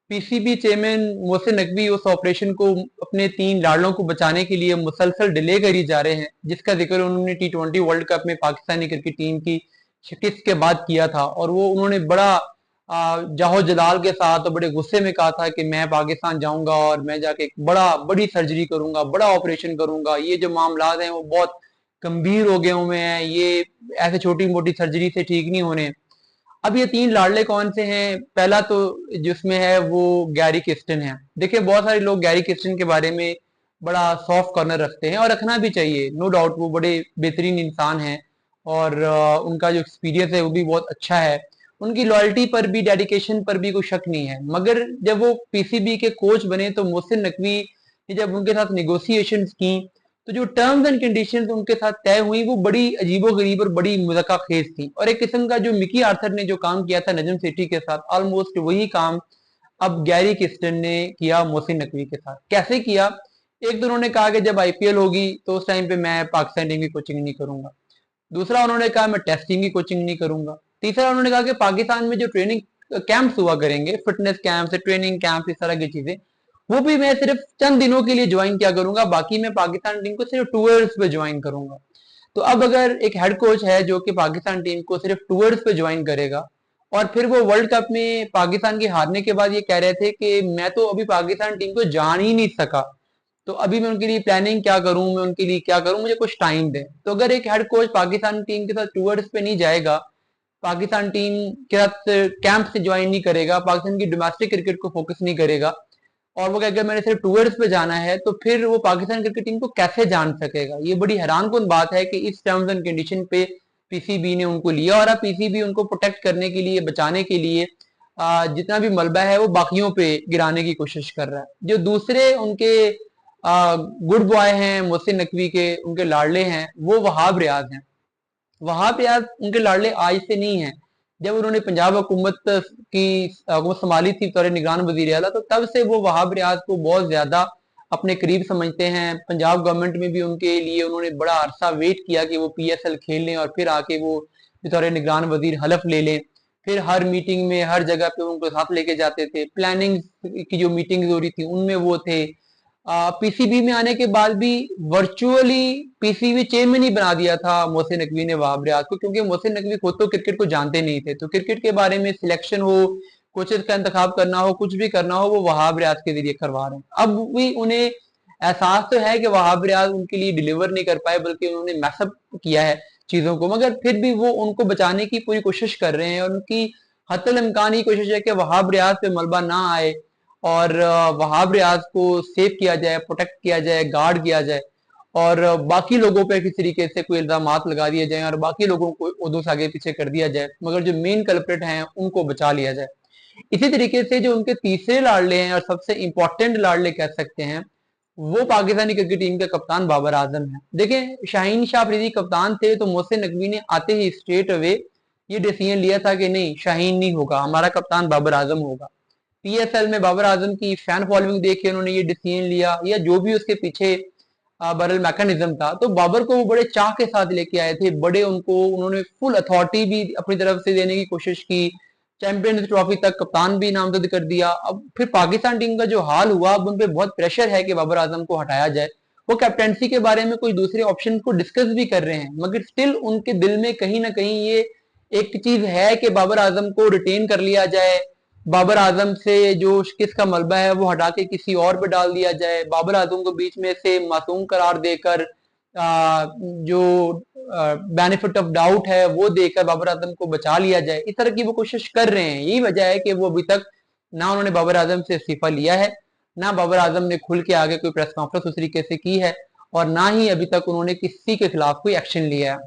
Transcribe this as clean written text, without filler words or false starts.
PCB chairman Mohsin Naqvi उस operation को अपने 3 लाडलों को बचाने के लिए मुसलसल डिले करी जा रहे हैं, जिसका जिक्र उन्होंने T20 वर्ल्ड कप में पाकिस्तानी क्रिकेट टीम की शिकस्त के बाद किया था। और वो उन्होंने बड़ा जाहो जलाल के साथ और बड़े गुस्से में कहा था कि मैं पाकिस्तान जाऊंगा और मैं जाके एक बड़ी सर्जरी करूंगा, बड़ा ऑपरेशन करूंगा, ये जो मामला हैं वो बहुत गंभीर हो गए हुए हैं, ये ऐसे छोटी मोटी सर्जरी से ठीक नहीं होने। अब ये 3 लाडले कौन से हैं? पहला तो जिसमें है वो गैरी किस्टन है। देखिए, बहुत सारे लोग गैरी किस्टन के बारे में बड़ा सॉफ्ट कॉर्नर रखते हैं और रखना भी चाहिए, नो डाउट वो बड़े बेहतरीन इंसान हैं और उनका जो एक्सपीरियंस है वो भी बहुत अच्छा है। उनकी लॉयल्टी पर भी, डेडिकेशन पर भी कोई शक नहीं है। मगर जब वो पीसीबी के कोच बने तो मोहसिन नकवी ने जब उनके साथ निगोसिएशन की तो जो टर्म्स एंड कंडीशंस उनके साथ तय हुई वो बड़ी अजीबोगरीब और बड़ी मुज़क्का खेज थी। और एक किस्म का जो मिकी आर्थर ने जो काम किया था नजम सेठी के साथ, ऑलमोस्ट वही काम अब गैरी किस्टन ने किया मोहसिन नकवी के साथ। कैसे किया? एक तो उन्होंने कहा कि जब आईपीएल होगी तो उस टाइम पे मैं पाकिस्तान टीम की कोचिंग नहीं करूंगा। दूसरा, उन्होंने कहा मैं टेस्ट टीम की कोचिंग नहीं करूंगा। तीसरा, उन्होंने कहा कि पाकिस्तान में जो ट्रेनिंग कैंप्स हुआ करेंगे, फिटनेस कैंप्स, ट्रेनिंग कैंप, इस तरह की चीजें, वो भी मैं सिर्फ चंद दिनों के लिए ज्वाइन किया करूंगा, बाकी मैं पाकिस्तान टीम को सिर्फ टूर्स पे ज्वाइन करूंगा। तो अब अगर एक हेड कोच है जो कि पाकिस्तान टीम को सिर्फ टूर्स पे ज्वाइन करेगा और फिर वो वर्ल्ड कप में पाकिस्तान के हारने के बाद ये कह रहे थे कि मैं तो अभी पाकिस्तान टीम को जान ही नहीं सका, तो अभी मैं उनके लिए प्लानिंग क्या करूं, मैं उनके लिए क्या करूं, मुझे कुछ टाइम दें। तो अगर एक हेड कोच पाकिस्तान टीम के साथ टूर्स पे नहीं जाएगा, पाकिस्तान टीम के साथ कैंप से ज्वाइन नहीं करेगा, पाकिस्तान की डोमेस्टिक क्रिकेट को फोकस नहीं करेगा और वो अगर मैंने सिर्फ टूर्स पे जाना है, तो फिर वो पाकिस्तान क्रिकेट टीम को कैसे जान सकेगा? ये बड़ी हैरानकुन बात है कि इस टर्म्स एंड कंडीशन पे पीसीबी ने उनको लिया और अब पीसीबी उनको प्रोटेक्ट करने के लिए, बचाने के लिए जितना भी मलबा है वो बाकियों पे गिराने की कोशिश कर रहा है। जो दूसरे उनके गुड बॉय हैं मोहसिन नकवी के, उनके लाडले हैं, वो वहाब रियाज हैं। वहाब रियाज उनके लाडले आज से नहीं है। जब उन्होंने पंजाब हुकूमत संभाली थी बतौर निगरान वजीर आला, तो तब से वो वहाब रियाज को बहुत ज्यादा अपने करीब समझते हैं। पंजाब गवर्नमेंट में भी उनके लिए उन्होंने बड़ा अरसा वेट किया कि वो पीएसएल खेल लें और फिर आके वो बतौर निगरान वजीर हलफ ले लें। फिर हर मीटिंग में, हर जगह पे उनको साथ लेके जाते थे। प्लानिंग की जो मीटिंग हो रही थी उनमें वो थे। पीसीबी में आने के बाद भी वर्चुअली पीसीबी चेयरमैन ही बना दिया था मोहसिन नकवी ने वहाब रियाज को, क्योंकि मोहसिन नकवी खुद तो क्रिकेट को जानते नहीं थे। तो क्रिकेट के बारे में सिलेक्शन हो, कोचेस का इंतखाब करना हो, कुछ भी करना हो, वो वहाब रियाज के जरिए करवा रहे हैं। अब भी उन्हें एहसास तो है कि वहाब रियाज उनके लिए डिलीवर नहीं कर पाए, बल्कि उन्होंने मैसअप किया है चीजों को, मगर फिर भी वो उनको बचाने की पूरी कोशिश कर रहे हैं और उनकी हतल इम्कान ही कोशिश है कि वहाब रियाज पे मलबा ना आए और वहाब रियाज को सेव किया जाए, प्रोटेक्ट किया जाए, गार्ड किया जाए और बाकी लोगों पे किसी तरीके से कोई इल्जामात लगा दिए जाए और बाकी लोगों को उर्दू से आगे पीछे कर दिया जाए, मगर जो मेन कल्प्रिट हैं उनको बचा लिया जाए। इसी तरीके से जो उनके तीसरे लाडले हैं और सबसे इंपॉर्टेंट लाडले कह सकते हैं, वो पाकिस्तानी क्रिकेट टीम के कप्तान बाबर आजम है। देखें, शाहीन शाह अफरीदी कप्तान थे तो मोहसिन नकवी ने आते ही स्ट्रेट अवे ये डिसीजन लिया था कि नहीं, शाहीन नहीं होगा, हमारा कप्तान बाबर आजम होगा। पीएसएल में बाबर आजम की फैन फॉलोइंग देख के उन्होंने ये डिसीजन लिया, या जो भी उसके पीछे बरल मैकेनिज्म था, तो बाबर को वो बड़े चाह के साथ लेके आए थे। बड़े उन्होंने फुल अथॉरिटी भी अपनी तरफ से देने की कोशिश की, चैंपियंस ट्रॉफी तक कप्तान भी नामजद कर दिया। अब फिर पाकिस्तान टीम का जो हाल हुआ, अब उन पे बहुत प्रेशर है कि बाबर आजम को हटाया जाए। वो कैप्टेंसी के बारे में कोई दूसरे ऑप्शन को डिस्कस भी कर रहे हैं, मगर स्टिल उनके दिल में कहीं ना कहीं ये एक चीज है कि बाबर आजम को रिटेन कर लिया जाए, बाबर आजम से जो शिकस्त का मलबा है वो हटा के किसी और पे डाल दिया जाए, बाबर आजम को बीच में से मासूम करार देकर जो बेनिफिट ऑफ डाउट है वो देकर बाबर आजम को बचा लिया जाए। इस तरह की वो कोशिश कर रहे हैं। यही वजह है कि वो अभी तक ना उन्होंने बाबर आजम से इस्तीफा लिया है, ना बाबर आजम ने खुल के आगे कोई प्रेस कॉन्फ्रेंस उस तरीके से की है, और ना ही अभी तक उन्होंने किसी के खिलाफ कोई एक्शन लिया है।